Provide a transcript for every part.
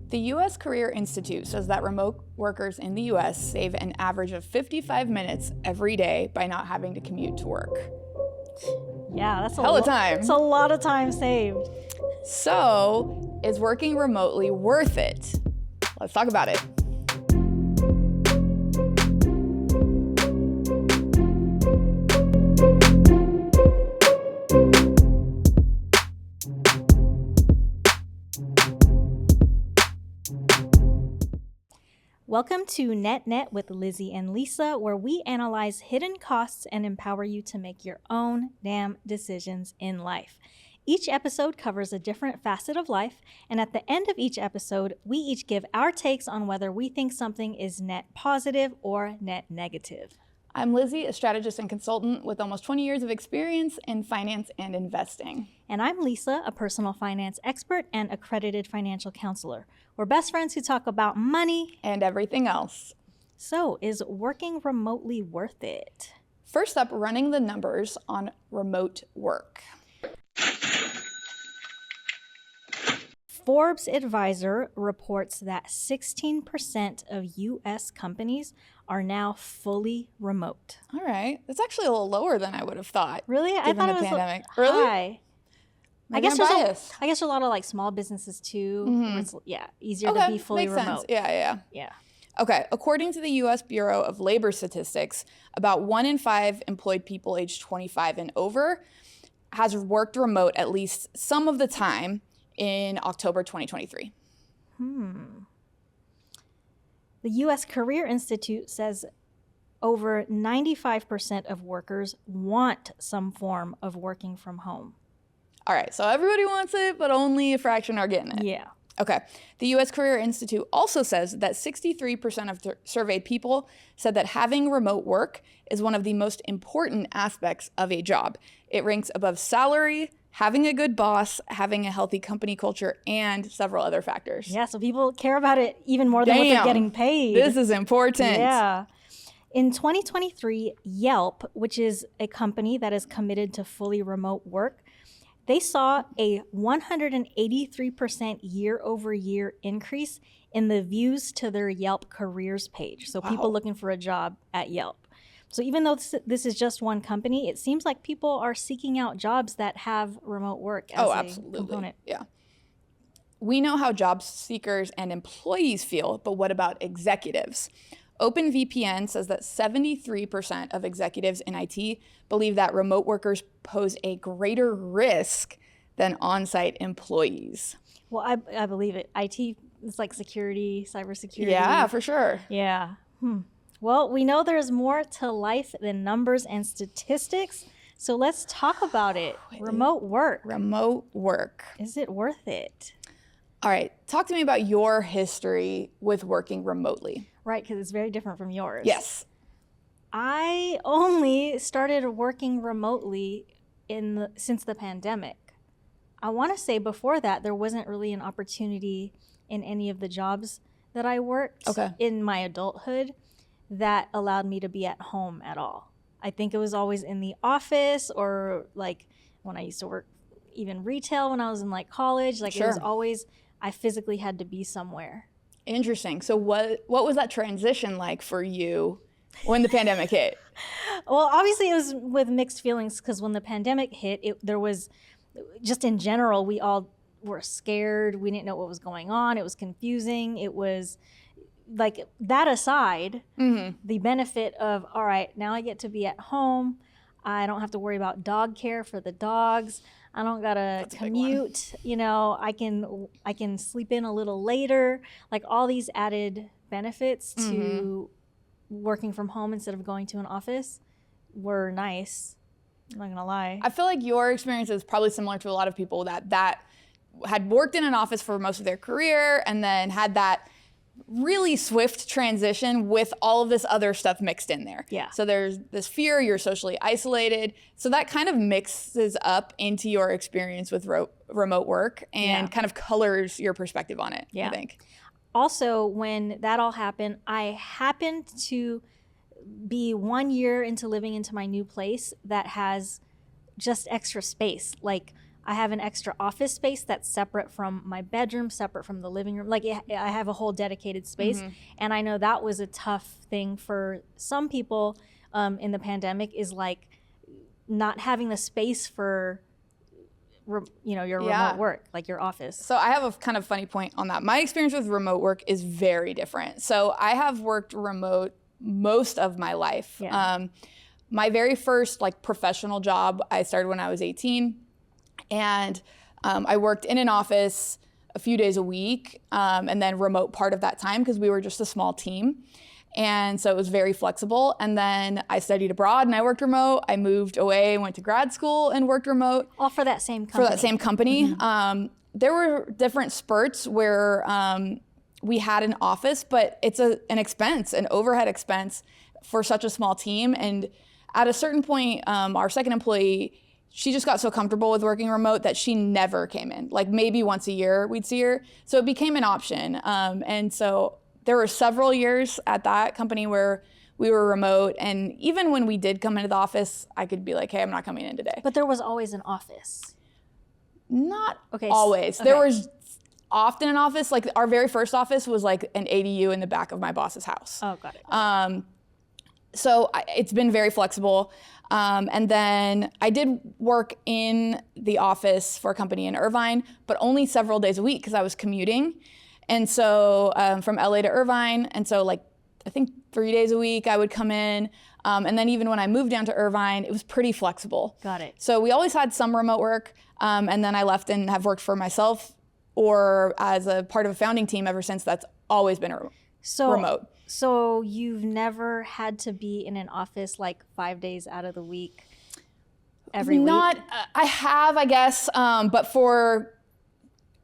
The U.S. Career Institute says that remote workers in the U.S. save an average of 55 minutes every day by not having to commute to work. Yeah, that's hell of time. It's a lot of time saved. So, is working remotely worth it? Let's talk about it. Welcome to Net with Lizzy and Lissa, where we analyze hidden costs and empower you to make your own damn decisions in life. Each episode covers a different facet of life, and at the end of each episode, we each give our takes on whether we think something is net positive or net negative. I'm Lizzy, a strategist and consultant with almost 20 years of experience in finance and investing. And I'm Lissa, a personal finance expert and accredited financial counselor. We're best friends who talk about money and everything else. So, is working remotely worth it? First up, running the numbers on remote work. Forbes Advisor reports that 16% of U.S. companies are now fully remote. All right. That's actually a little lower than I would have thought. Really? I thought it was pandemic. High. Really? I guess there's a lot of like small businesses too. Where it's, easier to be fully makes remote. Sense. Yeah. Okay. According to the U.S. Bureau of Labor Statistics, about 1 in 5 employed people aged 25 and over has worked remote at least some of the time in October 2023. The U.S. Career Institute says over 95% of workers want some form of working from home. All right, so everybody wants it, but only a fraction are getting it. Yeah. Okay. The U.S. Career Institute also says that 63% of surveyed people said that having remote work is one of the most important aspects of a job. It ranks above salary, having a good boss, having a healthy company culture, and several other factors. Yeah, so people care about it even more than what they're getting paid. This is important. Yeah. In 2023, Yelp, which is a company that is committed to fully remote work, they saw a 183% year-over-year increase in the views to their Yelp careers page. So people looking for a job at Yelp. So even though this is just one company, it seems like people are seeking out jobs that have remote work as a component. Yeah. We know how job seekers and employees feel, but what about executives? OpenVPN says that 73% of executives in IT believe that remote workers pose a greater risk than on-site employees. Well, I believe it. IT is like security, cybersecurity. Yeah, for sure. Yeah. Well, we know there's more to life than numbers and statistics, so let's talk about it. Remote work. Remote work. Is it worth it? All right, talk to me about your history with working remotely. Right, because it's very different from yours. Yes. I only started working remotely since the pandemic. I want to say before that, there wasn't really an opportunity in any of the jobs that I worked in my adulthood that allowed me to be at home at all. I think it was always in the office, or like when I used to work even retail when I was in like college, like It was always, I physically had to be somewhere. Interesting. So what was that transition like for you when the pandemic hit? Well, obviously it was with mixed feelings, because when the pandemic hit, there was, just in general, we all were scared. We didn't know what was going on. It was confusing. It was like, that aside, the benefit of, all right, now I get to be at home. I don't have to worry about dog care for the dogs. I don't gotta commute. You know, I can sleep in a little later. Like, all these added benefits to working from home instead of going to an office were nice. I'm not gonna lie. I feel like your experience is probably similar to a lot of people that had worked in an office for most of their career and then had that really swift transition with all of this other stuff mixed in there. Yeah. So there's this fear, you're socially isolated. So that kind of mixes up into your experience with remote work and kind of colors your perspective on it, I think. Also, when that all happened, I happened to be 1 year into living into my new place that has just extra space. Like, I have an extra office space that's separate from my bedroom, separate from the living room. Like I have a whole dedicated space. And I know that was a tough thing for some people in the pandemic, is like not having the space for your remote work, like your office. So I have a kind of funny point on that. My experience with remote work is very different. So I have worked remote most of my life. My very first like professional job, I started when I was 18, and I worked in an office a few days a week, and then remote part of that time because we were just a small team. And so it was very flexible. And then I studied abroad and I worked remote. I moved away, went to grad school and worked remote. All for that same company. There were different spurts where we had an office, but it's an expense, an overhead expense for such a small team. And at a certain point, our second employee, she just got so comfortable with working remote that she never came in. Like maybe once a year we'd see her. So it became an option. And so there were several years at that company where we were remote. And even when we did come into the office, I could be like, hey, I'm not coming in today. But there was always an office. Not always. There was often an office. Like our very first office was like an ADU in the back of my boss's house. Oh, got it. So it's been very flexible. And then I did work in the office for a company in Irvine, but only several days a week because I was commuting. And so from LA to Irvine, and so like I think 3 days a week I would come in. And then even when I moved down to Irvine, it was pretty flexible. Got it. So we always had some remote work. And then I left and have worked for myself or as a part of a founding team ever since. That's always been remote. So you've never had to be in an office like 5 days out of the week every week? I have, I guess, but for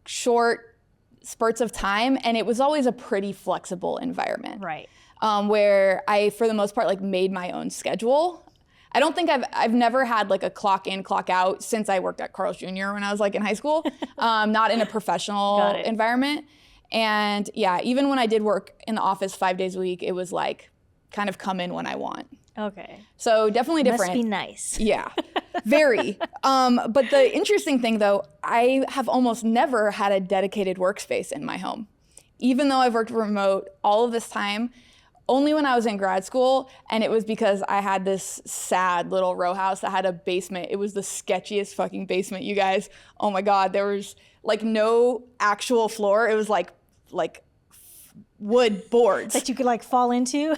short spurts of time, and it was always a pretty flexible environment. Right. Where I, for the most part, like made my own schedule. I don't think I've never had like a clock in, clock out since I worked at Carl's Jr. when I was like in high school, not in a professional environment. And yeah, even when I did work in the office 5 days a week, it was like kind of come in when I want. Okay. So definitely different. Must be nice. Yeah, very. But the interesting thing though, I have almost never had a dedicated workspace in my home. Even though I've worked remote all of this time, only when I was in grad school, and it was because I had this sad little row house that had a basement. It was the sketchiest fucking basement, you guys. Oh my God, there was like no actual floor. It was like wood boards that you could like fall into.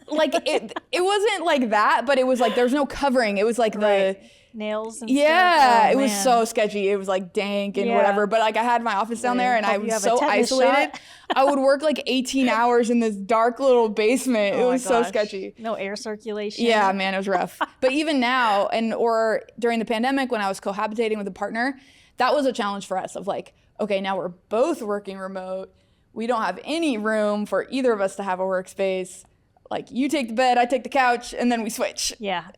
Like it wasn't like that, but it was like there's no covering. It was like the nails and stuff. Oh, it was so sketchy. It was like dank and whatever. But like I had my office down there and I was so isolated. I would work like 18 hours in this dark little basement. It was so sketchy. No air circulation. Yeah, man, it was rough. But even now or during the pandemic when I was cohabitating with a partner, that was a challenge for us of like, okay, now we're both working remote. We don't have any room for either of us to have a workspace. Like you take the bed, I take the couch, and then we switch. Yeah.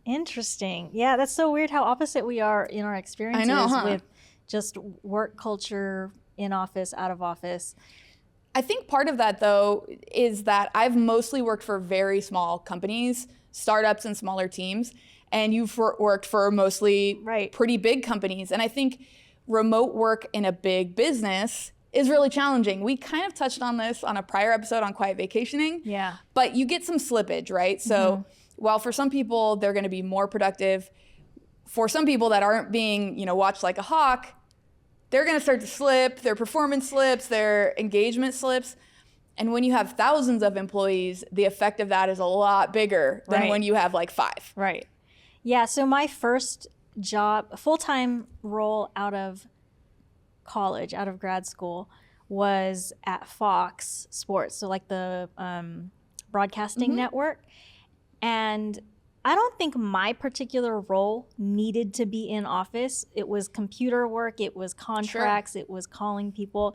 Interesting. Yeah, that's so weird how opposite we are in our experiences with just work culture, in office, out of office. I think part of that though is that I've mostly worked for very small companies, startups and smaller teams, and you've worked for mostly pretty big companies. And I think remote work in a big business is really challenging. We kind of touched on this on a prior episode on quiet vacationing. Yeah. But you get some slippage, right? So while for some people they're going to be more productive, for some people that aren't being, watched like a hawk, they're going to start to slip, their performance slips, their engagement slips. And when you have thousands of employees, the effect of that is a lot bigger than when you have like 5. Right. Yeah, so my first job, full-time role out of college, out of grad school, was at Fox Sports, so like the broadcasting network. And I don't think my particular role needed to be in office. It was computer work, it was contracts, it was calling people.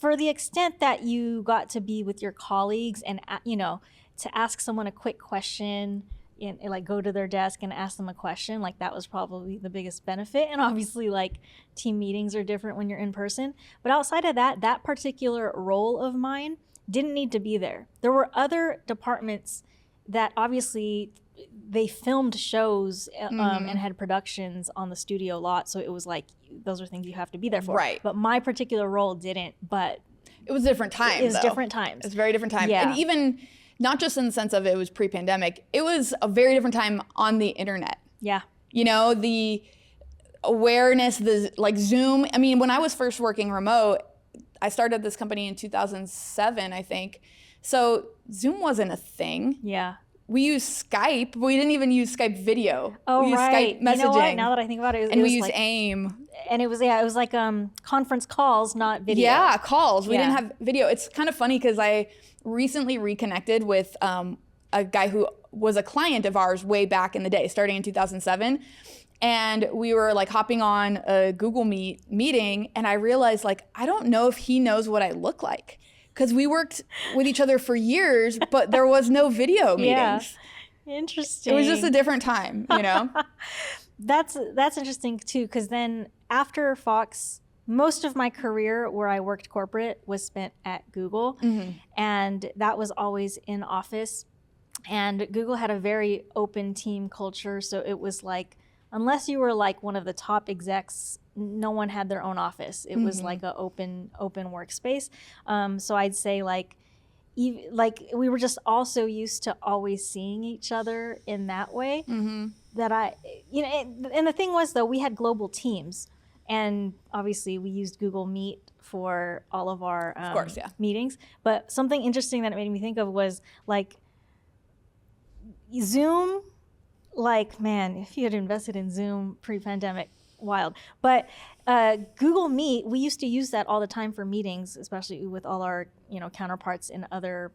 For the extent that you got to be with your colleagues and, to ask someone a quick question, and like go to their desk and ask them a question, like that was probably the biggest benefit. And obviously like team meetings are different when you're in person. But outside of that, that particular role of mine didn't need to be there. There were other departments that obviously they filmed shows and had productions on the studio lot, so it was like those are things you have to be there for. Right. But my particular role didn't. But it was different times. It was though. different times. It's very different time. Yeah. And even not just in the sense of it was pre-pandemic, it was a very different time on the internet. Yeah. You know, the awareness, the like Zoom. I mean, when I was first working remote, I started this company in 2007, I think. So Zoom wasn't a thing. Yeah. We used Skype. We didn't even use Skype video. Oh, we used right. Skype messaging. You know what? Now that I think about it, and it we was used like, AIM. And it was like conference calls, not video. Yeah, calls. We didn't have video. It's kind of funny because I recently reconnected with a guy who was a client of ours way back in the day, starting in 2007. And we were like hopping on a Google Meet meeting, and I realized like, I don't know if he knows what I look like. Because we worked with each other for years, but there was no video meetings. Yeah. Interesting. It was just a different time, you know? That's interesting too, because then after Fox, most of my career where I worked corporate was spent at Google, and that was always in office. And Google had a very open team culture, so it was like, unless you were like one of the top execs, no one had their own office. It was like an open workspace. So I'd say like we were just also used to always seeing each other in that way. That and the thing was though, we had global teams, and obviously we used Google Meet for all of our of course, yeah. meetings. But something interesting that it made me think of was like Zoom. Like, man, if you had invested in Zoom pre-pandemic, wild. But Google Meet, we used to use that all the time for meetings, especially with all our counterparts in other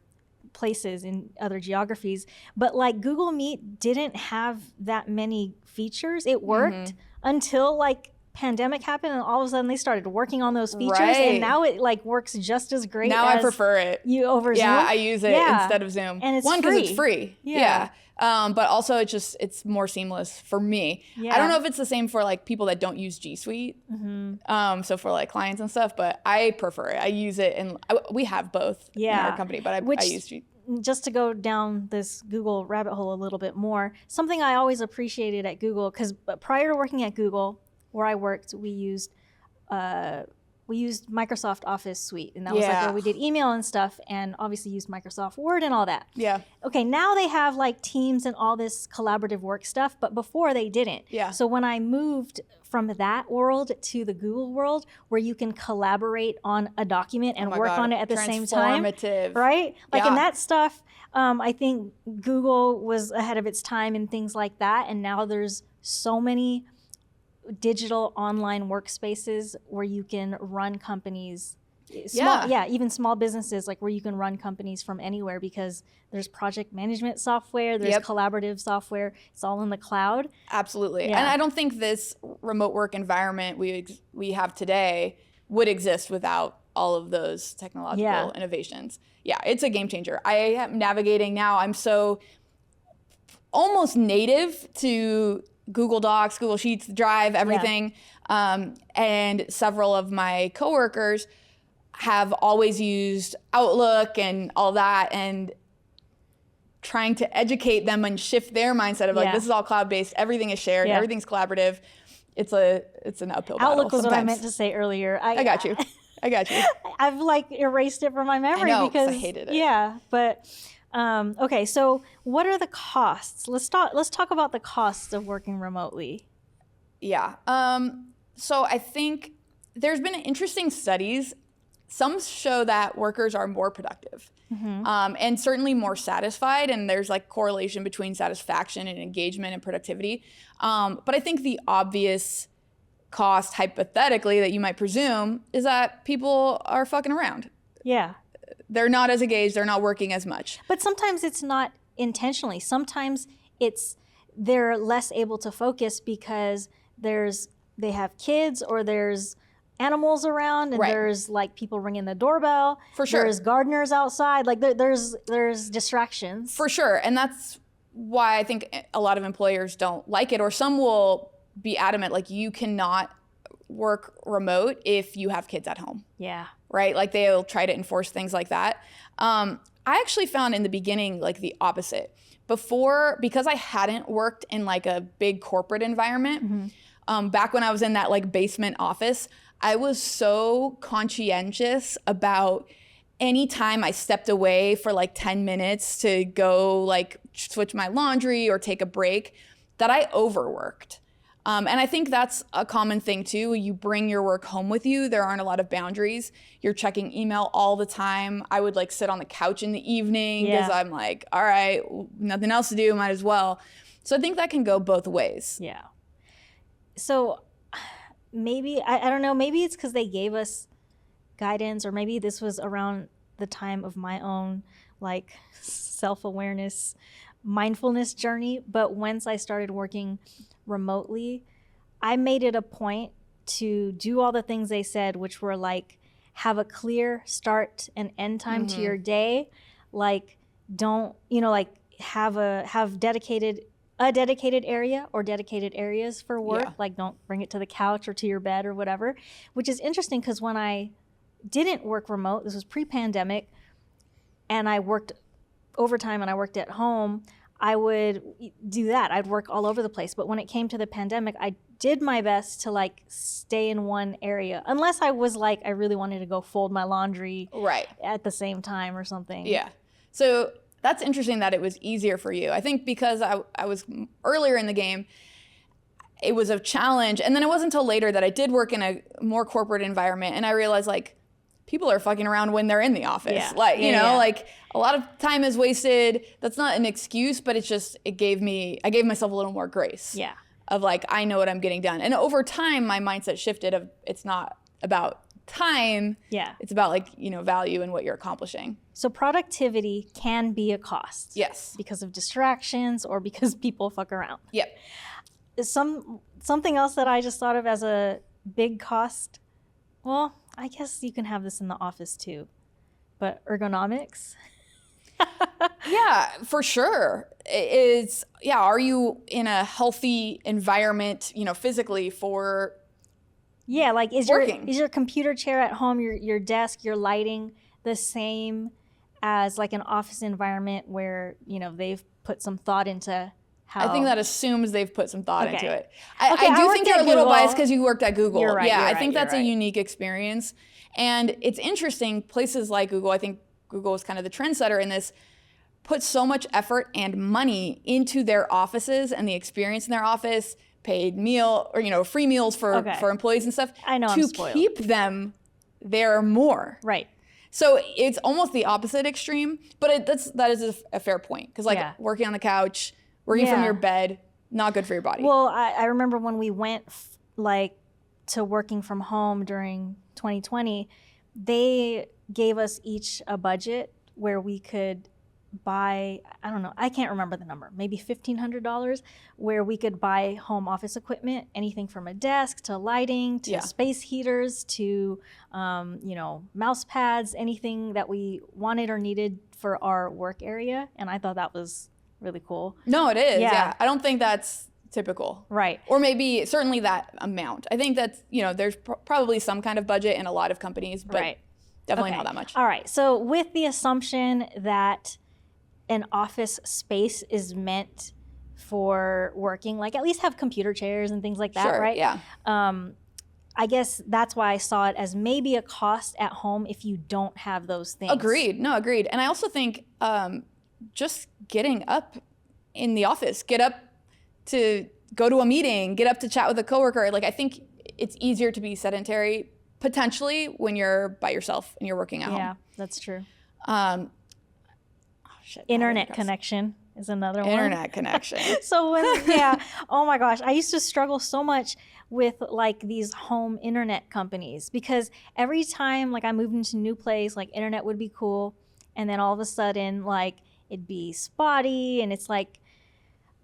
places, in other geographies. But like Google Meet didn't have that many features. It worked until like pandemic happened, and all of a sudden they started working on those features, and now it like works just as great. Now I prefer it. You over Zoom? Yeah, I use it instead of Zoom. And it's one because it's free. Yeah. But also it's more seamless for me. I don't know if it's the same for like people that don't use G Suite. So for like clients and stuff, but I prefer it. I use it, and we have both in our company, but I use G. Just to go down this Google rabbit hole a little bit more, something I always appreciated at Google, because prior to working at Google, where I worked, we used Microsoft Office Suite, and that was like where we did email and stuff, and obviously used Microsoft Word and all that. Yeah. Okay, now they have like Teams and all this collaborative work stuff, but before they didn't. Yeah. So when I moved from that world to the Google world, where you can collaborate on a document and work on it at the same time, right? Like in that stuff, I think Google was ahead of its time in things like that, and now there's so many digital online workspaces where you can run companies, even small businesses, like where you can run companies from anywhere, because there's project management software, there's collaborative software, it's all in the cloud. Absolutely. And I don't think this remote work environment we have today would exist without all of those technological innovations. Yeah, it's a game changer. I am navigating now, I'm so almost native to Google Docs, Google Sheets, Drive, everything. And several of my coworkers have always used Outlook and all that, and trying to educate them and shift their mindset of like, this is all cloud-based, everything is shared, everything's collaborative. It's an uphill battle. Outlook was what I meant to say earlier. I got you. I've like erased it from my memory because I hated it. Yeah, but okay, so what are the costs? Let's talk about the costs of working remotely. Yeah. So I think there's been interesting studies. Some show that workers are more productive and certainly more satisfied, and there's like correlation between satisfaction and engagement and productivity. But I think the obvious cost, hypothetically, that you might presume is that people are fucking around. Yeah. They're not as engaged, they're not working as much. But sometimes it's not intentionally. Sometimes they're less able to focus because they have kids, or there's animals around, and there's like people ringing the doorbell. For sure. There's gardeners outside. Like there's distractions. For sure. And that's why I think a lot of employers don't like it, or some will be adamant, like you cannot work remote if you have kids at home. Yeah. Right? Like they'll try to enforce things like that. I actually found in the beginning like the opposite. Before, because I hadn't worked in like a big corporate environment, back when I was in that like basement office, I was so conscientious about any time I stepped away for like 10 minutes to go like switch my laundry or take a break that I overworked. And I think that's a common thing too. You bring your work home with you. There aren't a lot of boundaries. You're checking email all the time. I would like sit on the couch in the evening because I'm like, all right, nothing else to do, might as well. So I think that can go both ways. Yeah. So maybe, I don't know, maybe it's because they gave us guidance, or maybe this was around the time of my own like self-awareness, mindfulness journey. But once I started working remotely, I made it a point to do all the things they said, which were like have a clear start and end time to your day. Like don't, like have dedicated area or dedicated areas for work. Like don't bring it to the couch or to your bed or whatever, which is interesting because when I didn't work remote, this was pre-pandemic, and I worked overtime and I worked at home, I would do that. I'd work all over the place. But when it came to the pandemic, I did my best to like stay in one area, unless I was like, I really wanted to go fold my laundry at the same time or something. Yeah. So that's interesting that it was easier for you. I think because I was earlier in the game, it was a challenge. And then it wasn't until later that I did work in a more corporate environment and I realized like people are fucking around when they're in the office. Yeah. Like, you know, like a lot of time is wasted. That's not an excuse, but it's just, I gave myself a little more grace. Yeah. Of like, I know what I'm getting done. And over time, my mindset shifted of it's not about time. Yeah. It's about like, value and what you're accomplishing. So productivity can be a cost. Yes. Because of distractions or because people fuck around. Yep. Something else that I just thought of as a big cost, well, I guess you can have this in the office too, but ergonomics. Yeah, for sure. Are you in a healthy environment, physically for like is working? Your computer chair at home, your desk, your lighting the same as like an office environment where, they've put some thought into how? I think that assumes they've put some thought into it. I I do think you're a little biased because you worked at Google. You're right, I think that's a unique experience. And it's interesting, places like Google, I think Google was kind of the trendsetter in this, put so much effort and money into their offices and the experience in their office, paid meal or, free meals for employees and stuff. I know, to keep them there more. Right. So it's almost the opposite extreme, but that is a fair point. Because working on the couch, working from your bed, not good for your body. Well, I remember when we went to working from home during 2020, they gave us each a budget where we could buy, I don't know, I can't remember the number, maybe $1,500, where we could buy home office equipment, anything from a desk to lighting to space heaters to, mouse pads, anything that we wanted or needed for our work area. And I thought that was really cool. No, it is. Yeah. I don't think that's typical. Right. Or maybe certainly that amount. I think that's, there's probably some kind of budget in a lot of companies, but definitely not that much. All right. So with the assumption that an office space is meant for working, like at least have computer chairs and things like that, right? Yeah. I guess that's why I saw it as maybe a cost at home if you don't have those things. Agreed. No, agreed. And I also think just getting up in the office, get up to go to a meeting, get up to chat with a coworker. Like I think it's easier to be sedentary potentially when you're by yourself and you're working at home. Yeah, that's true. Internet connection is another one. Internet connection. So oh my gosh, I used to struggle so much with like these home internet companies because every time like I moved into a new place, like internet would be cool, and then all of a sudden like it'd be spotty, and it's like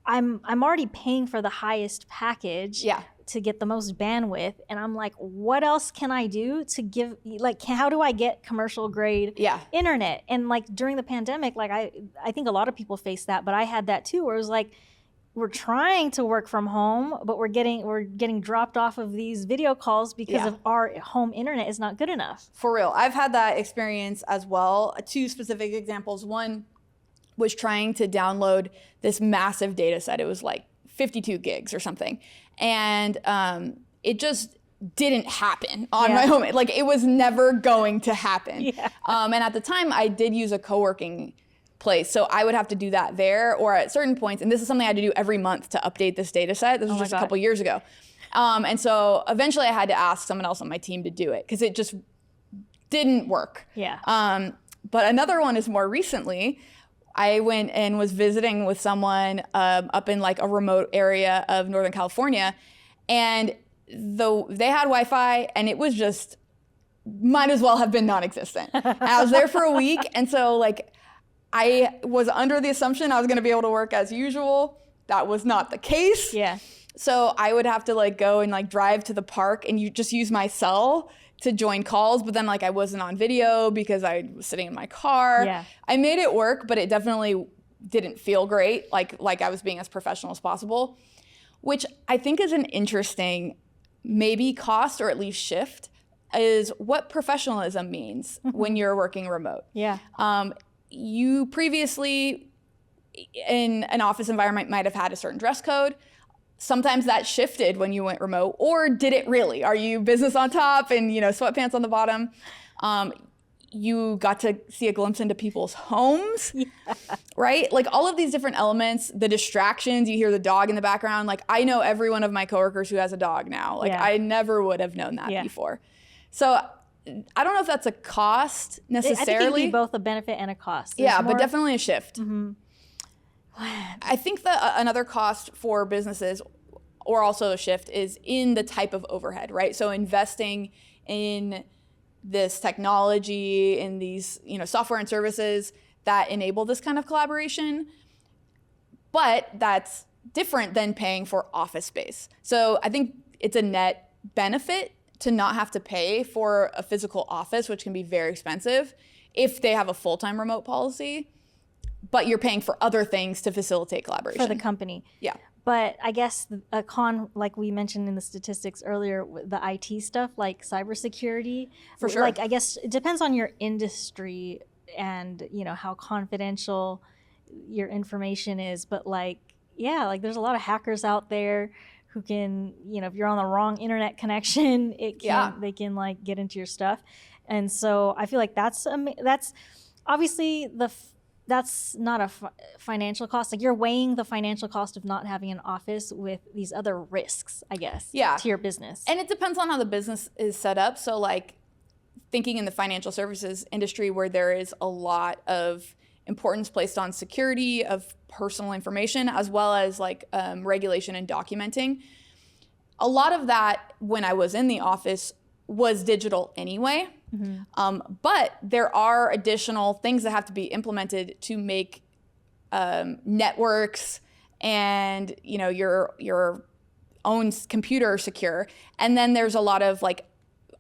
I'm already paying for the highest package to get the most bandwidth, and I'm like, what else can I do to give, like, how do I get commercial grade internet? And like during the pandemic, like I think a lot of people faced that, but I had that too, where it was like, we're trying to work from home, but we're getting dropped off of these video calls because of our home internet is not good enough. For real. I've had that experience as well. Two specific examples. One was trying to download this massive data set. It was like 52 gigs or something. And it just didn't happen on my home. Like, it was never going to happen. And at the time, I did use a co-working place. So I would have to do that there, or at certain points, and this is something I had to do every month to update this data set. This was just a couple years ago. And so eventually I had to ask someone else on my team to do it because it just didn't work. But another one is more recently. I went and was visiting with someone up in like a remote area of Northern California, and they had Wi-Fi, and it was just, might as well have been non-existent. I was there for a week, and so like I was under the assumption I was gonna be able to work as usual. That was not the case. So I would have to like go and like drive to the park and you just use my cell to join calls, but then like I wasn't on video because I was sitting in my car. I made it work, but it definitely didn't feel great, like I was being as professional as possible, which I think is an interesting maybe cost or at least shift, is what professionalism means when you're working remote. You previously in an office environment might have had a certain dress code. Sometimes that shifted when you went remote, or did it really? Are you business on top and sweatpants on the bottom? You got to see a glimpse into people's homes, right? Like all of these different elements, the distractions, you hear the dog in the background. Like I know every one of my coworkers who has a dog now. Like I never would have known that before. So I don't know if that's a cost necessarily. I think it would be both a benefit and a cost. But definitely a shift. I think that another cost for businesses, or also a shift, is in the type of overhead, right? So investing in this technology, in these software and services that enable this kind of collaboration, but that's different than paying for office space. So I think it's a net benefit to not have to pay for a physical office, which can be very expensive if they have a full-time remote policy, but you're paying for other things to facilitate collaboration. For the company. But I guess a con, like we mentioned in the statistics earlier, the IT stuff, like cybersecurity. For sure. Like, I guess it depends on your industry and, how confidential your information is. But like there's a lot of hackers out there who can, if you're on the wrong internet connection, they can like get into your stuff. And so I feel like that's obviously that's not a financial cost. Like you're weighing the financial cost of not having an office with these other risks, I guess, to your business. And it depends on how the business is set up. So like thinking in the financial services industry where there is a lot of importance placed on security of personal information, as well as like regulation and documenting. A lot of that when I was in the office was digital anyway. But there are additional things that have to be implemented to make networks and your own computer secure. And then there's a lot of like,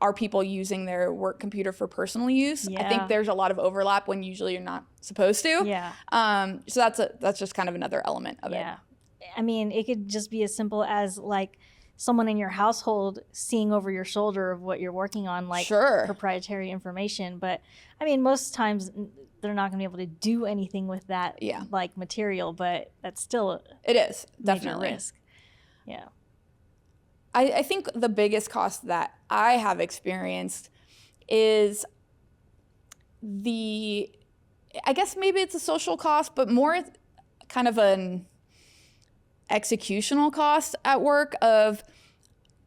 are people using their work computer for personal use? I think there's a lot of overlap when usually you're not supposed to. So that's just kind of another element of it. I mean, it could just be as simple as like someone in your household seeing over your shoulder of what you're working on, like proprietary information. But I mean, most times they're not gonna be able to do anything with that like material, but that's still it is definitely a risk. I think the biggest cost that I have experienced is I guess maybe it's a social cost, but more kind of an executional cost at work of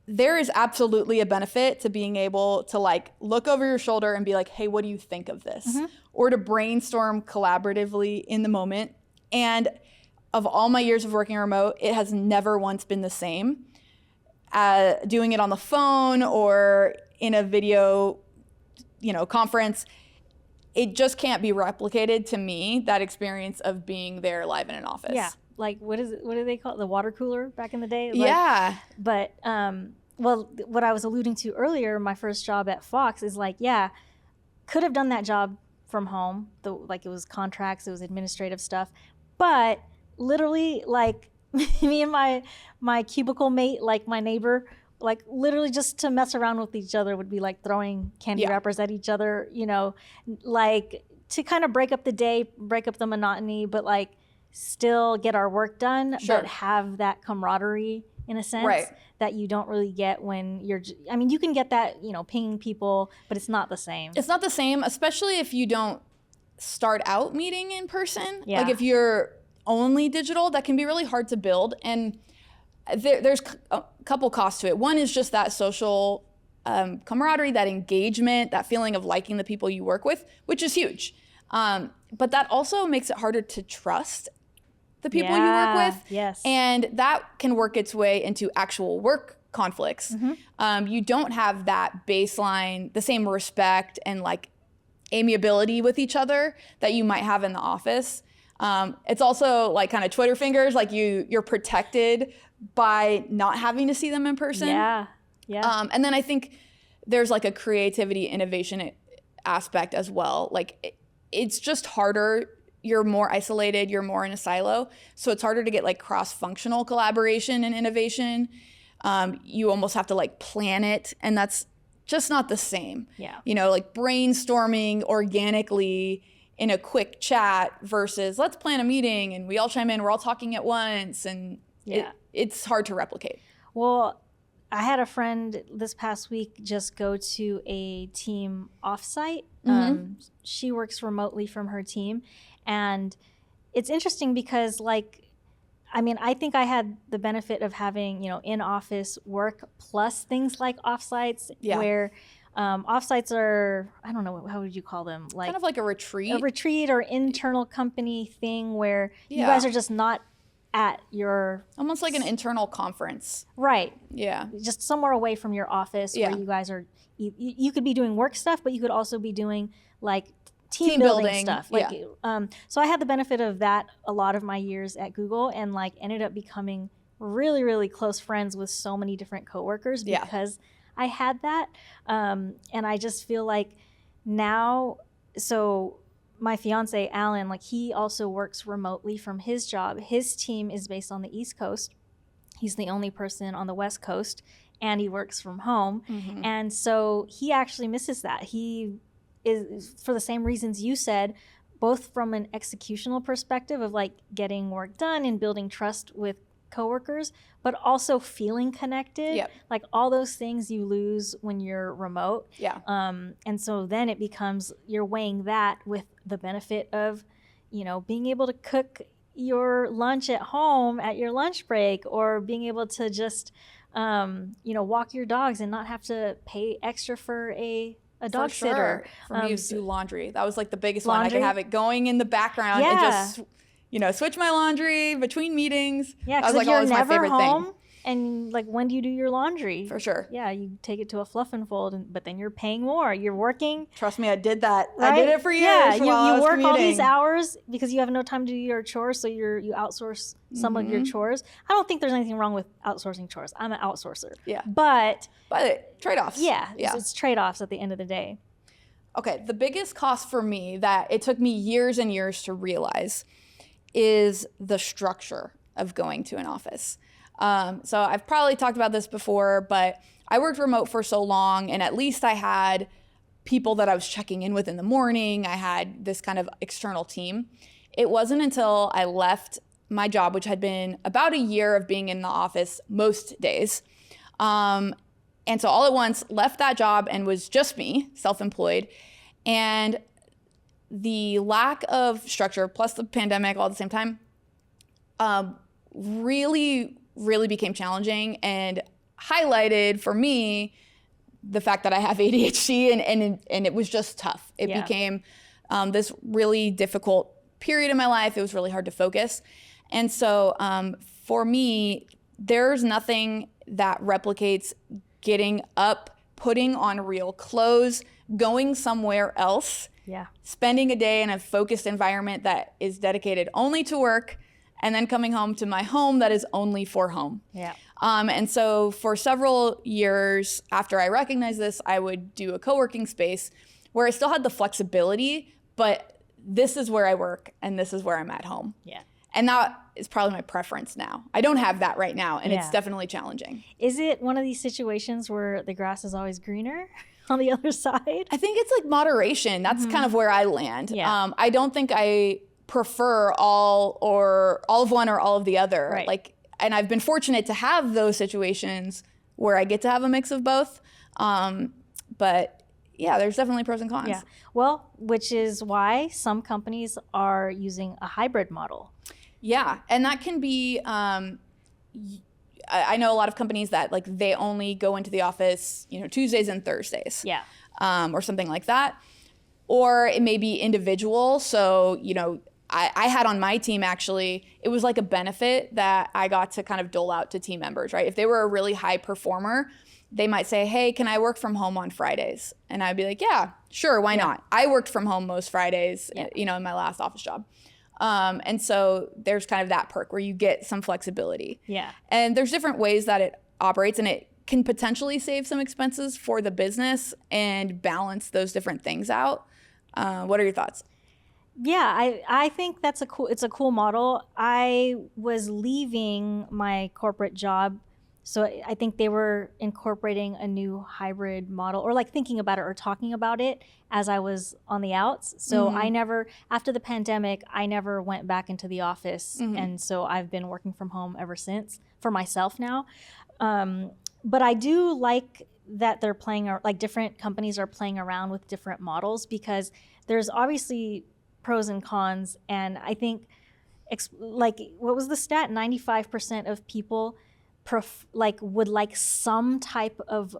there is absolutely a benefit to being able to like look over your shoulder and be like, hey, what do you think of this? Or to brainstorm collaboratively in the moment. And of all my years of working remote, it has never once been the same. Doing it on the phone or in a video, conference, it just can't be replicated to me, that experience of being there live in an office. Like what do they call it? The water cooler back in the day? But well, what I was alluding to earlier, my first job at Fox is like, could have done that job from home. Like it was contracts, it was administrative stuff. But literally like me and my cubicle mate, like my neighbor, like literally just to mess around with each other would be like throwing candy wrappers at each other, you know, like to kind of break up the day, break up the monotony, but like still get our work done, but have that camaraderie in a sense that you don't really get when you're, I mean, you can get that, you know, pinging people, but it's not the same. It's not the same, especially if you don't start out meeting in person. Yeah. Like if you're only digital, that can be really hard to build. And there's a couple costs to it. One is just that social camaraderie, that engagement, that feeling of liking the people you work with, which is huge. But that also makes it harder to trust the people you work with. Yes. And that can work its way into actual work conflicts. You don't have that baseline, the same respect and like amiability with each other that you might have in the office. It's also like kind of Twitter fingers, like you're protected by not having to see them in person. Yeah. And then I think there's like a creativity, innovation aspect as well. Like it's just harder. You're more isolated, you're more in a silo. So it's harder to get like cross-functional collaboration and innovation. You almost have to like plan it, and that's just not the same. Yeah. You know, like brainstorming organically in a quick chat versus let's plan a meeting and we all chime in, we're all talking at once, and it's hard to replicate. Well, I had a friend this past week just go to a team offsite. She works remotely from her team. And it's interesting because, like, I mean, I think I had the benefit of having, you know, in-office work plus things like offsites where offsites are, I don't know, how would you call them? Like kind of like a retreat. A retreat or internal company thing where you guys are just not at your... Almost like an internal conference. Right. Yeah. Just somewhere away from your office where you guys are... You could be doing work stuff, but you could also be doing, like... Team building stuff. Like, so I had the benefit of that a lot of my years at Google, and like ended up becoming really, really close friends with so many different coworkers because I had that. And I just feel like now, so my fiance, Alan, like he also works remotely from his job. His team is based on the East Coast. He's the only person on the West Coast, and he works from home. And so he actually misses that. He is, for the same reasons you said, both from an executional perspective of like getting work done and building trust with coworkers, but also feeling connected. Like all those things you lose when you're remote. And so then it becomes, you're weighing that with the benefit of, you know, being able to cook your lunch at home at your lunch break, or being able to just, you know, walk your dogs and not have to pay extra for a dog sitter. For me, do laundry. That was like the biggest one. I could have it going in the background and just, you know, switch my laundry between meetings. Yeah, because like you're always never my favorite home, thing. and like, when do you do your laundry? For sure. Yeah, you take it to a fluff and fold, but then you're paying more. You're working. Trust me, I did that. Right? I did it for years. Yeah, you work commuting. all these hours because you have no time to do your chores, so you outsource some of your chores. I don't think there's anything wrong with outsourcing chores. I'm an outsourcer. Yeah. But trade-offs. Yeah. It's trade-offs at the end of the day. Okay, the biggest cost for me that it took me years and years to realize is the structure of going to an office. So I've probably talked about this before, but I worked remote for so long, and at least I had people that I was checking in with in the morning. I had this kind of external team. It wasn't until I left my job, which had been about a year of being in the office most days. And so all at once left that job and was just me, self-employed. And the lack of structure plus the pandemic all at the same time really, really became challenging and highlighted for me the fact that I have ADHD, and it was just tough. It became this really difficult period in my life. It was really hard to focus. And so for me, there's nothing that replicates getting up, putting on real clothes, going somewhere else, spending a day in a focused environment that is dedicated only to work, and then coming home to my home that is only for home. And so for several years after I recognized this, I would do a co-working space where I still had the flexibility, but this is where I work and this is where I'm at home. And that is probably my preference now. I don't have that right now, and it's Yeah. definitely challenging. Is it one of these situations where the grass is always greener on the other side? I think it's like moderation. That's kind of where I land. Yeah. I don't think I prefer all of one or all of the other. Right. Like, and I've been fortunate to have those situations where I get to have a mix of both. But yeah, there's definitely pros and cons. Yeah. Well, which is why some companies are using a hybrid model. Yeah, and that can be, I know a lot of companies that like they only go into the office, Tuesdays and Thursdays. Yeah. Or something like that. Or it may be individual. So, I had on my team actually, it was like a benefit that I got to kind of dole out to team members, right? If they were a really high performer, they might say, hey, can I work from home on Fridays? And I'd be like, yeah, sure, why not? I worked from home most Fridays, in my last office job. And so there's kind of that perk where you get some flexibility. Yeah. And there's different ways that it operates, and it can potentially save some expenses for the business and balance those different things out. What are your thoughts? Yeah, I think it's a cool model. I was leaving my corporate job, so I think they were incorporating a new hybrid model, or like thinking about it or talking about it as I was on the outs. So I never, after the pandemic, I never went back into the office. And so I've been working from home ever since for myself now. But I do like that they're playing, like different companies are playing around with different models, because there's obviously pros and cons. And I think, like, what was the stat? 95% of people would like some type of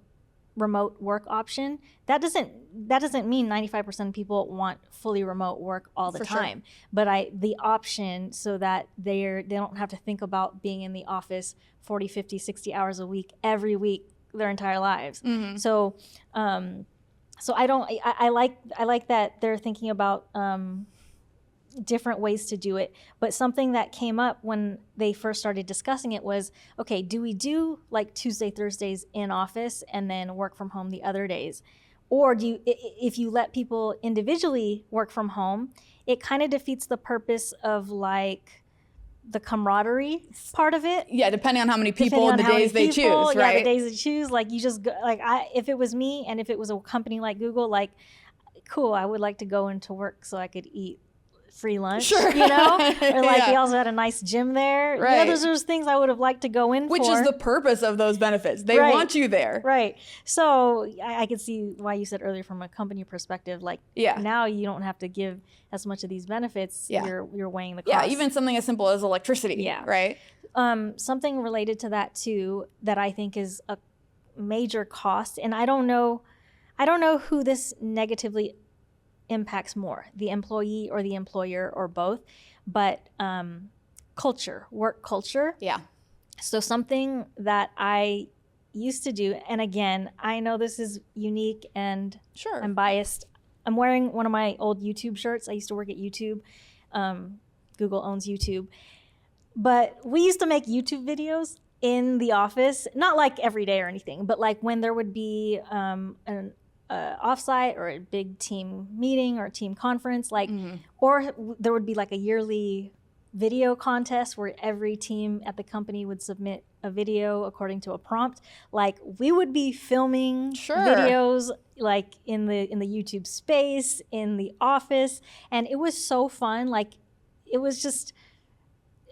remote work option. That doesn't mean 95% of people want fully remote work all the time. Sure. But the option, so that they don't have to think about being in the office 40, 50, 60 hours a week every week their entire lives. So I like that they're thinking about different ways to do it. But something that came up when they first started discussing it was, okay, do we do like Tuesday, Thursdays in office and then work from home the other days? Or if you let people individually work from home, it kind of defeats the purpose of like the camaraderie part of it. Yeah, depending on how many people, the days they choose, right? Yeah, the days they choose. Like you just go, like if it was me and if it was a company like Google, like, cool, I would like to go into work so I could eat free lunch, sure. Or like they also had a nice gym there. Right. There's things I would have liked to go in Which for. is the purpose of those benefits. They want you there. Right. So I could see why you said earlier from a company perspective, like now you don't have to give as much of these benefits. Yeah. You're weighing the cost. Yeah, even something as simple as electricity. Yeah. Right. Something related to that too, that I think is a major cost, and I don't know who this negatively impacts more, the employee or the employer or both, but work culture. Yeah. So something that I used to do, and again, I know this is unique and sure, I'm biased. I'm wearing one of my old YouTube shirts. I used to work at YouTube. Google owns YouTube. But we used to make YouTube videos in the office, not like every day or anything, but like when there would be an offsite or a big team meeting or a team conference, like, or there would be like a yearly video contest where every team at the company would submit a video according to a prompt. Like we would be filming videos like in the YouTube space, in the office, and it was so fun. Like it was just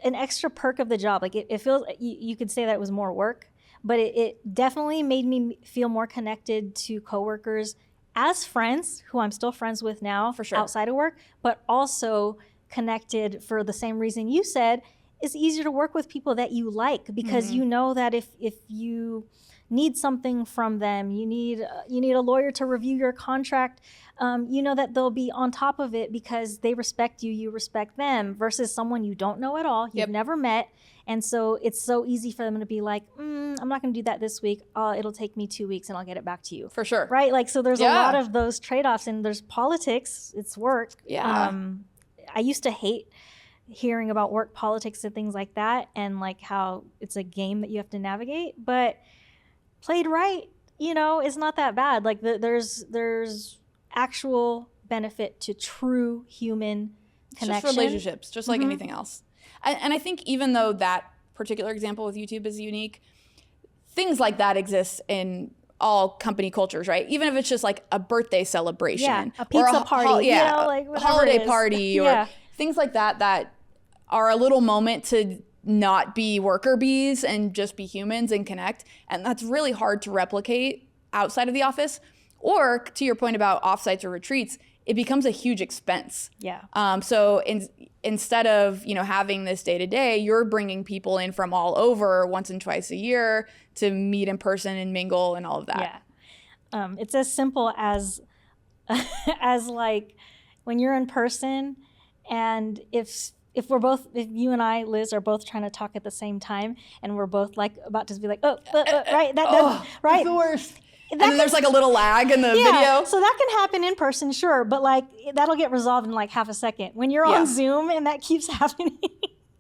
an extra perk of the job. Like it feels, you could say that it was more work, but it definitely made me feel more connected to coworkers as friends, who I'm still friends with now for sure, outside of work, but also connected for the same reason you said. It's easier to work with people that you like, because you know that if you need something from them, you need a lawyer to review your contract, you know that they'll be on top of it because they respect you, you respect them, versus someone you don't know at all, you've never met. And so it's so easy for them to be like, I'm not going to do that this week. It'll take me 2 weeks and I'll get it back to you. For sure. Right? Like, so there's a lot of those trade-offs, and there's politics. It's work. Yeah. I used to hate hearing about work politics and things like that, and like how it's a game that you have to navigate. But played right, it's not that bad. Like there's actual benefit to true human connection. Just relationships, just like anything else. And I think even though that particular example with YouTube is unique, things like that exist in all company cultures, right? Even if it's just like a birthday celebration, a pizza or party, like a holiday party, or Yeah. things like that that are a little moment to not be worker bees and just be humans and connect. And that's really hard to replicate outside of the office. Or to your point about offsites or retreats, it becomes a huge expense. Yeah. So instead of, having this day to day, you're bringing people in from all over once and twice a year to meet in person and mingle and all of that. Yeah. It's as simple as as like when you're in person, and if you and I, Liz, are both trying to talk at the same time, and we're both like about to be like, right, right, It's the worst. And then there's like a little lag in the yeah, video. so that can happen in person, sure, but like that'll get resolved in like half a second. When you're on Zoom and that keeps happening.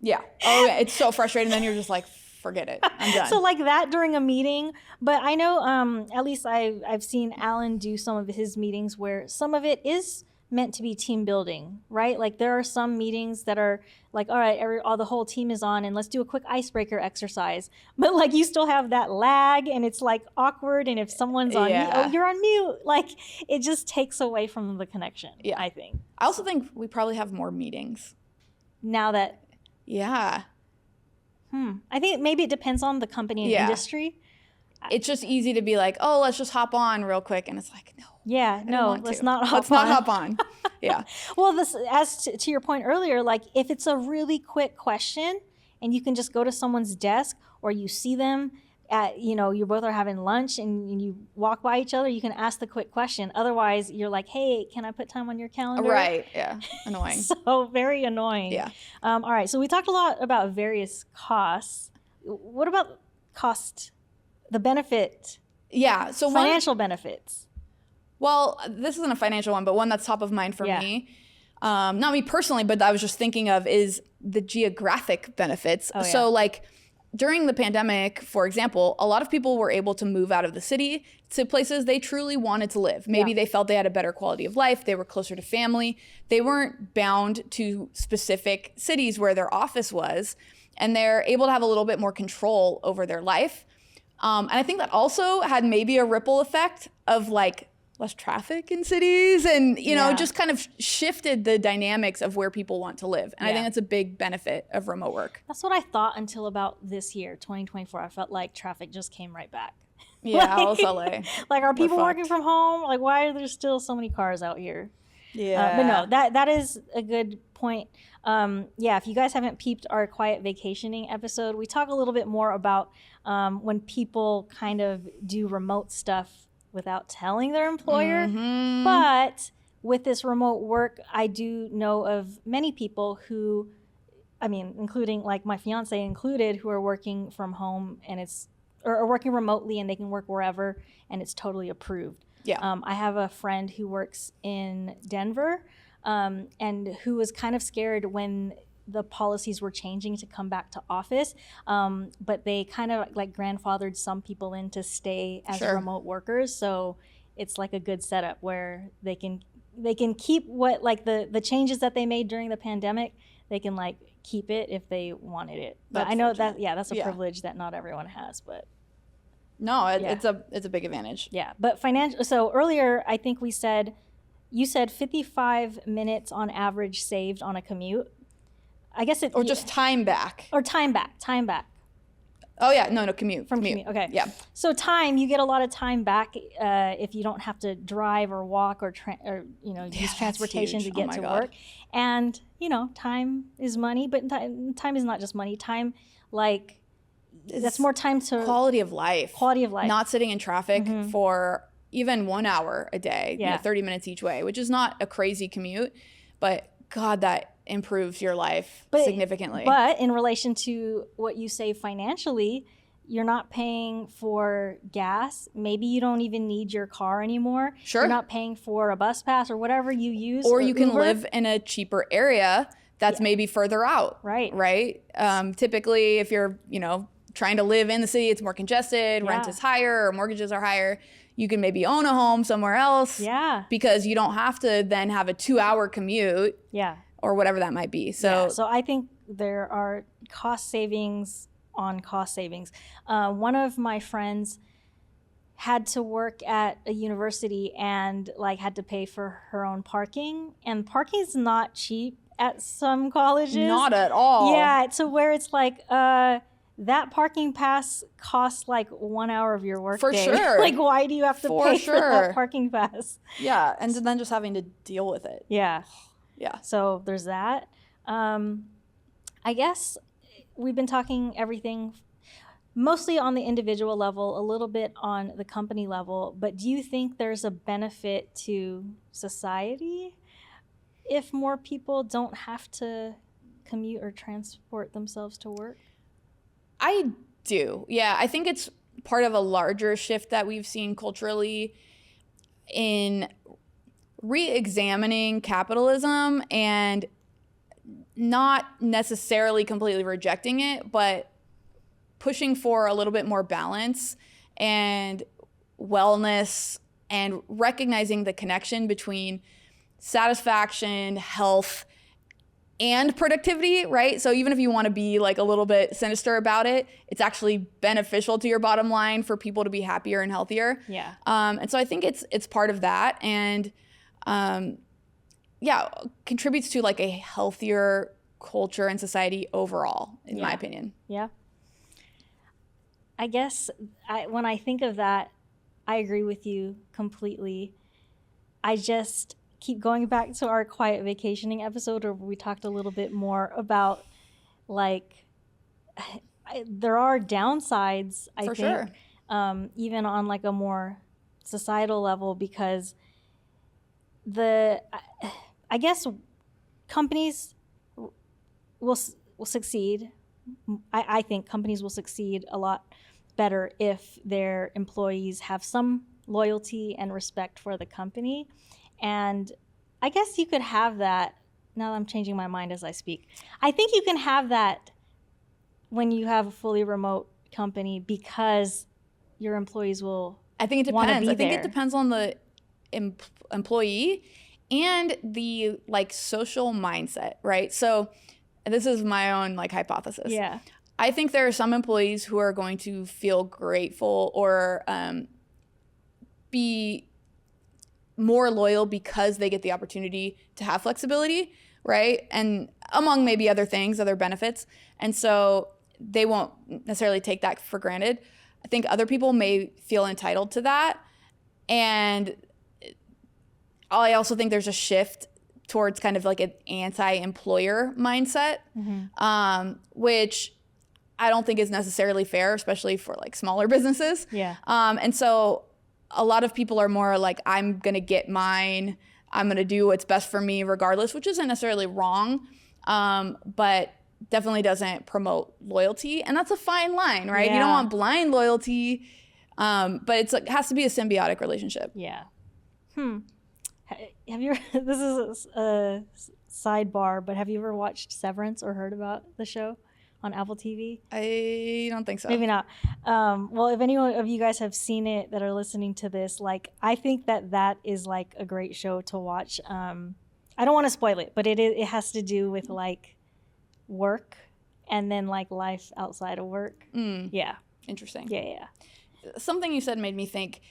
Yeah. Oh, yeah. It's so frustrating. Then you're just like, forget it. I'm done. So like that during a meeting, but I know at least I've seen Alan do some of his meetings where some of it is meant to be team building, right? Like there are some meetings that are like, all right, the whole team is on and let's do a quick icebreaker exercise. But like you still have that lag and it's like awkward. And if someone's on mute, oh, you're on mute. Like it just takes away from the connection, I think. I also think we probably have more meetings. Now that. Yeah. I think maybe it depends on the company and industry. It's just easy to be like, oh, let's just hop on real quick. And it's like, no. Yeah, no, let's not hop on. Let's not hop on. Yeah. Well, this, as to your point earlier, like if it's a really quick question and you can just go to someone's desk or you see them at, you both are having lunch and you walk by each other, you can ask the quick question. Otherwise, you're like, hey, can I put time on your calendar? Right. Yeah. Annoying. So very annoying. Yeah. All right. So we talked a lot about various costs. What about cost? The benefit. Yeah. So financial benefits. Well, this isn't a financial one, but one that's top of mind for me. Not me personally, but I was just thinking of is the geographic benefits. Oh, yeah. So like during the pandemic, for example, a lot of people were able to move out of the city to places they truly wanted to live. Maybe they felt they had a better quality of life. They were closer to family. They weren't bound to specific cities where their office was, and they're able to have a little bit more control over their life. And I think that also had maybe a ripple effect of like less traffic in cities and, just kind of shifted the dynamics of where people want to live. And I think that's a big benefit of remote work. That's what I thought until about this year, 2024. I felt like traffic just came right back. Yeah, also LA. Like, are people working from home? Like, why are there still so many cars out here? Yeah. But no, that is a good point. If you guys haven't peeped our quiet vacationing episode, we talk a little bit more about when people kind of do remote stuff without telling their employer. Mm-hmm. But with this remote work, I do know of many people who, including like my fiance included, who are working from home and or working remotely and they can work wherever and it's totally approved. Yeah. I have a friend who works in Denver and who was kind of scared when the policies were changing to come back to office, but they kind of like grandfathered some people in to stay as remote workers. So it's like a good setup where they can keep what like the changes that they made during the pandemic. They can like keep it if they wanted it. But I know that that's a privilege that not everyone has. But no, it's a big advantage. Yeah, but financial. So earlier, I think you said 55 minutes on average saved on a commute. I guess it... Or just time back. Or time back. Oh, yeah. No, commute. From commute. Okay. Yeah. So you get a lot of time back if you don't have to drive or walk or use transportation to get to work. And, time is money, but time is not just money. Time, like, that's more time to... Quality of life. Not sitting in traffic for even 1 hour a day, 30 minutes each way, which is not a crazy commute, but God, that improves your life significantly. But in relation to what you save financially, you're not paying for gas. Maybe you don't even need your car anymore. Sure. You're not paying for a bus pass or whatever you use. Or you can Uber. live in a cheaper area that's maybe further out. Right. Typically, if you're, trying to live in the city, it's more congested, rent is higher, or mortgages are higher. You can maybe own a home somewhere else. Yeah. Because you don't have to then have a 2-hour commute. Yeah. Or whatever that might be. So I think there are cost savings on cost savings. One of my friends had to work at a university and like had to pay for her own parking, and parking's not cheap at some colleges. Not at all. Yeah, to where it's like that parking pass costs like 1 hour of your work For day. sure. Like, why do you have to pay for that parking pass? Yeah, and then just having to deal with it. Yeah. Yeah. So there's that. I guess we've been talking everything mostly on the individual level, a little bit on the company level, but do you think there's a benefit to society if more people don't have to commute or transport themselves to work? I do. Yeah, I think it's part of a larger shift that we've seen culturally in re-examining capitalism and not necessarily completely rejecting it, but pushing for a little bit more balance and wellness and recognizing the connection between satisfaction, health, and productivity, right? So even if you want to be like a little bit sinister about it, it's actually beneficial to your bottom line for people to be happier and healthier. Yeah. And so I think it's part of that, and yeah, contributes to like a healthier culture and society overall, in my opinion. Yeah. I guess when I think of that, I agree with you completely. I just keep going back to our quiet vacationing episode where we talked a little bit more about like there are downsides, I For think, sure. even on like a more societal level, because I guess companies will succeed. I think companies will succeed a lot better if their employees have some loyalty and respect for the company. And I guess you could have that. Now I'm changing my mind as I speak. I think you can have that when you have a fully remote company because your employees will I think it want to depends. be I think there. it depends on the employee and the like social mindset, right? So this is my own like hypothesis. Yeah. I think there are some employees who are going to feel grateful or be more loyal because they get the opportunity to have flexibility, right? And among maybe other things, other benefits. And so they won't necessarily take that for granted. I think other people may feel entitled to that. And I also think there's a shift towards kind of like an anti-employer mindset, which I don't think is necessarily fair, especially for like smaller businesses. Yeah. And so a lot of people are more like, I'm going to get mine. I'm going to do what's best for me regardless, which isn't necessarily wrong, but definitely doesn't promote loyalty. And that's a fine line, right? Yeah. You don't want blind loyalty, but it's like, it has to be a symbiotic relationship. Yeah. Have you, this is a sidebar, but have you ever watched Severance or heard about the show on Apple TV? I don't think so. Maybe not. Well, if any of you guys have seen it that are listening to this, like, I think that is like a great show to watch. I don't want to spoil it, but it has to do with like work and then like life outside of work. Yeah. Interesting. Yeah. Something you said made me think,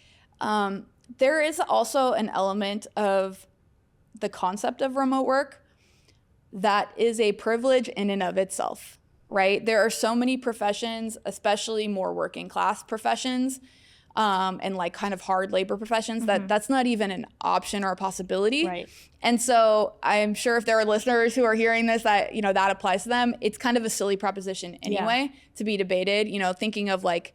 there is also an element of the concept of remote work that is a privilege in and of itself, right? There are so many professions, especially more working class professions, and like kind of hard labor professions that's not even an option or a possibility. Right. And so I'm sure if there are listeners who are hearing this that, you know, that applies to them, it's kind of a silly proposition anyway to be debated, you know, thinking of like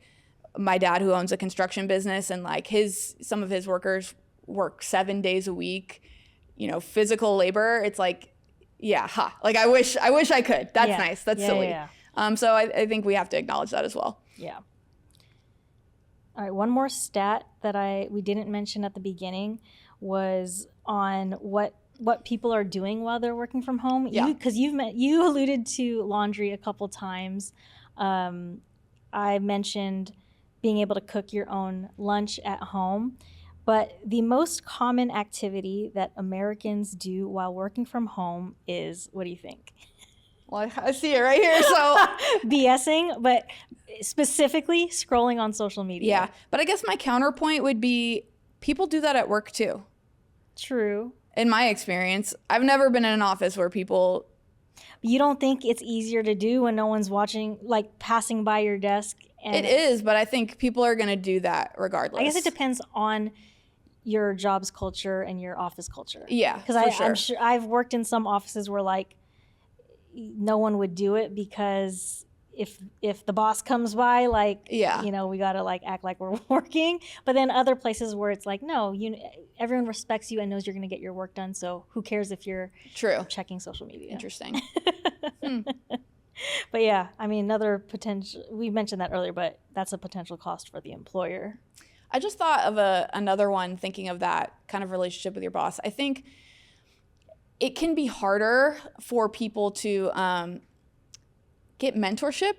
my dad who owns a construction business and like some of his workers work 7 days a week, you know, physical labor. It's like, like I wish I could. That's nice. That's silly. So I think we have to acknowledge that as well. Yeah. All right. One more stat that we didn't mention at the beginning was on what people are doing while they're working from home. Yeah. Because you alluded to laundry a couple times. I mentioned being able to cook your own lunch at home. But the most common activity that Americans do while working from home is, what do you think? Well, I see it right here. So BSing, but specifically scrolling on social media. yeah, but I guess my counterpoint would be people do that at work too. True. In my experience, I've never been in an office where people. You don't think it's easier to do when no one's watching, like passing by your desk? And It is, but I think people are going to do that regardless. I guess it depends on your job's culture and your office culture. Yeah, because sure. I'm sure I've worked in some offices where like no one would do it because if the boss comes by, like, Yeah. you know, we gotta like act like we're working. But then other places where it's like, no, everyone respects you and knows you're gonna get your work done. So who cares if you're True. checking social media? Interesting. But yeah, I mean, another potential. We mentioned that earlier, but that's a potential cost for the employer. I just thought of another one thinking of that kind of relationship with your boss. I think it can be harder for people to get mentorship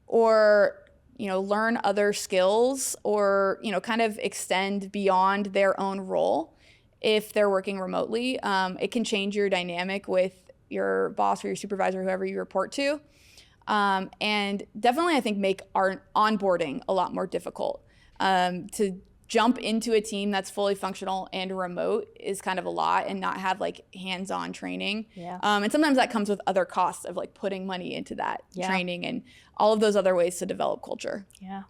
or, you know, learn other skills or, you know, kind of extend beyond their own role if they're working remotely. It can change your dynamic with your boss or your supervisor, whoever you report to. And definitely, I think, make our onboarding a lot more difficult. To jump into a team that's fully functional and remote is kind of a lot, and not have like hands-on training. Yeah. And sometimes that comes with other costs of like putting money into that Yeah. training and all of those other ways to develop culture. Yeah.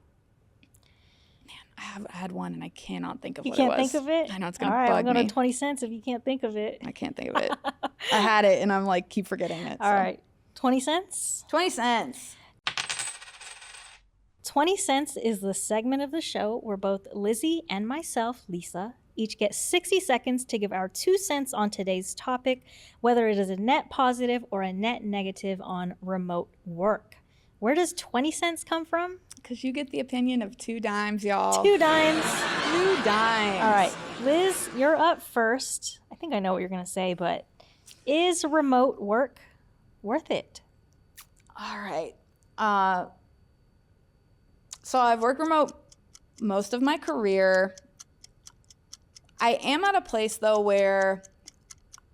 I had one and I cannot think of You what it was. can't think of it? I know it's gonna All right, bug I'm going me. to 20 cents if you can't think of it. I can't think of it. I had it and I'm like keep forgetting it. All right, 20 cents? 20 cents. 20 cents is the segment of the show where both Lizzy and myself, Lissa, each get 60 seconds to give our 2 cents on today's topic, whether it is a net positive or a net negative on remote work. Where does 20 cents come from? Because you get the opinion of 2 dimes, y'all. 2 dimes. 2 dimes. All right, Liz, you're up first. I think I know what you're going to say, but is remote work worth it? All right. So I've worked remote most of my career. I am at a place, though, where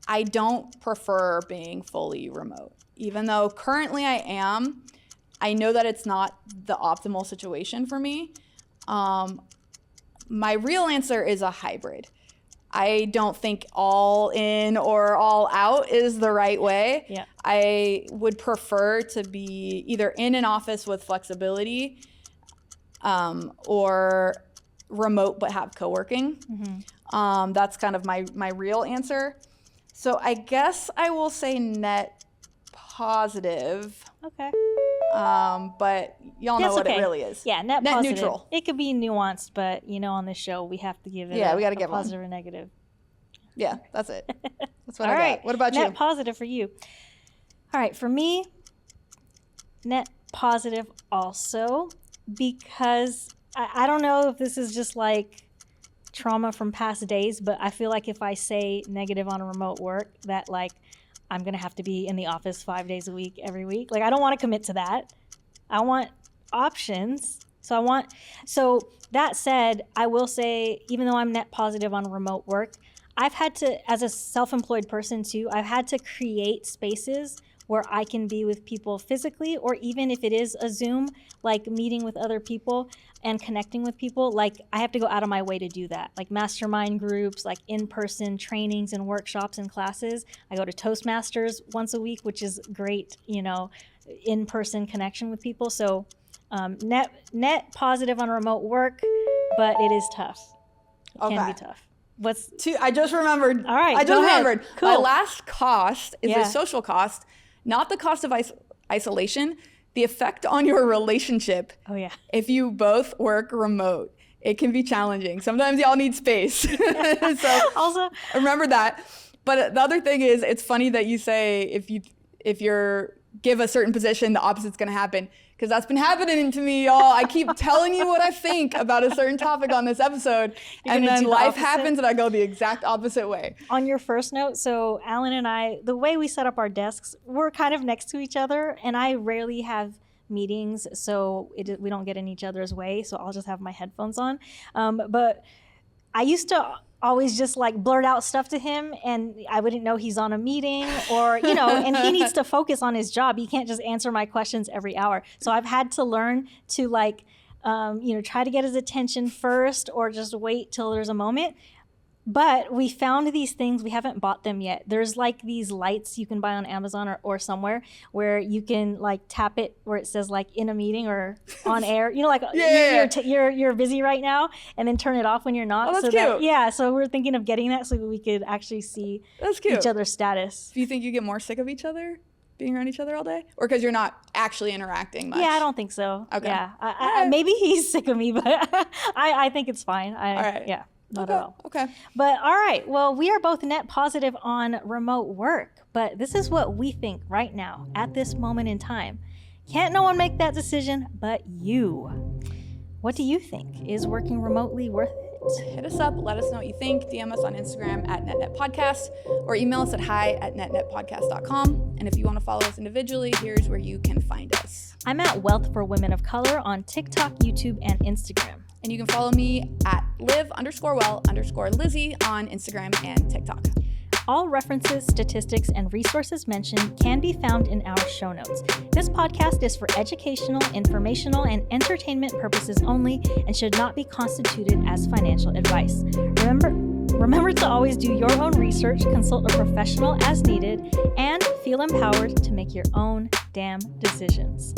I don't prefer being fully remote. Even though currently I am, I know that it's not the optimal situation for me. My real answer is a hybrid. I don't think all in or all out is the right way. Yeah. I would prefer to be either in an office with flexibility or remote but have co-working. Mm-hmm. That's kind of my real answer. So I guess I will say net positive. Okay. But y'all know That's what okay. it really is. Yeah, net positive. neutral. It could be nuanced, but you know, on this show, we have to give it we gotta give one. positive or negative. Yeah, that's it. That's what All I right. got. What about net you? positive for you. All right, for me, net positive also, because I don't know if this is just like trauma from past days, but I feel like if I say negative on remote work, that like I'm going to have to be in the office 5 days a week, every week. Like, I don't want to commit to that. I want options. So that said, I will say, even though I'm net positive on remote work, I've had to, as a self-employed person too, I've had to create spaces where I can be with people physically, or even if it is a Zoom, like meeting with other people and connecting with people, like I have to go out of my way to do that. Like mastermind groups, like in-person trainings and workshops and classes. I go to Toastmasters once a week, which is great, you know, in-person connection with people. So net positive on remote work, but it is tough. It can be tough. I just remembered. All right, I just go ahead. remembered. Cool. My last cost is Yeah. a social cost, not the cost of isolation, the effect on your relationship. Oh, yeah. If you both work remote, it can be challenging. Sometimes y'all need space. So Also, remember that. But the other thing is, it's funny that you say if you're give a certain position, the opposite's going to happen. Because that's been happening to me, y'all. I keep telling you what I think about a certain topic on this episode. You're and gonna then do the life opposite? happens and I go the exact opposite way. on your first note, so Alan and I, the way we set up our desks, we're kind of next to each other, and I rarely have meetings, so we don't get in each other's way, so I'll just have my headphones on. But I used to always just like blurt out stuff to him, and I wouldn't know he's on a meeting or, and he needs to focus on his job. He can't just answer my questions every hour. So I've had to learn to like, try to get his attention first or just wait till there's a moment. But we found these things, we haven't bought them yet. There's like these lights you can buy on Amazon or somewhere where you can like tap it where it says like in a meeting or on air, you're busy right now, and then turn it off when you're not. Oh, that's cute. So we're thinking of getting that so we could actually see each other's status. Do you think you get more sick of each other being around each other all day, or because you're not actually interacting much? Yeah, I don't think so. Okay. Yeah, maybe he's sick of me, but I think it's fine. All right. Yeah. Not at all. Okay. But all right. Well, we are both net positive on remote work, but this is what we think right now at this moment in time. Can't no one make that decision but you. What do you think? Is working remotely worth it? Hit us up. Let us know what you think. DM us on Instagram at NetNetPodcast or email us at hi@netnetpodcast.com. And if you want to follow us individually, here's where you can find us. I'm at Wealth for Women of Color on TikTok, YouTube, and Instagram. And you can follow me at live_well_Lizzy on Instagram and TikTok. All references, statistics, and resources mentioned can be found in our show notes. This podcast is for educational, informational, and entertainment purposes only and should not be constituted as financial advice. Remember to always do your own research, consult a professional as needed, and feel empowered to make your own damn decisions.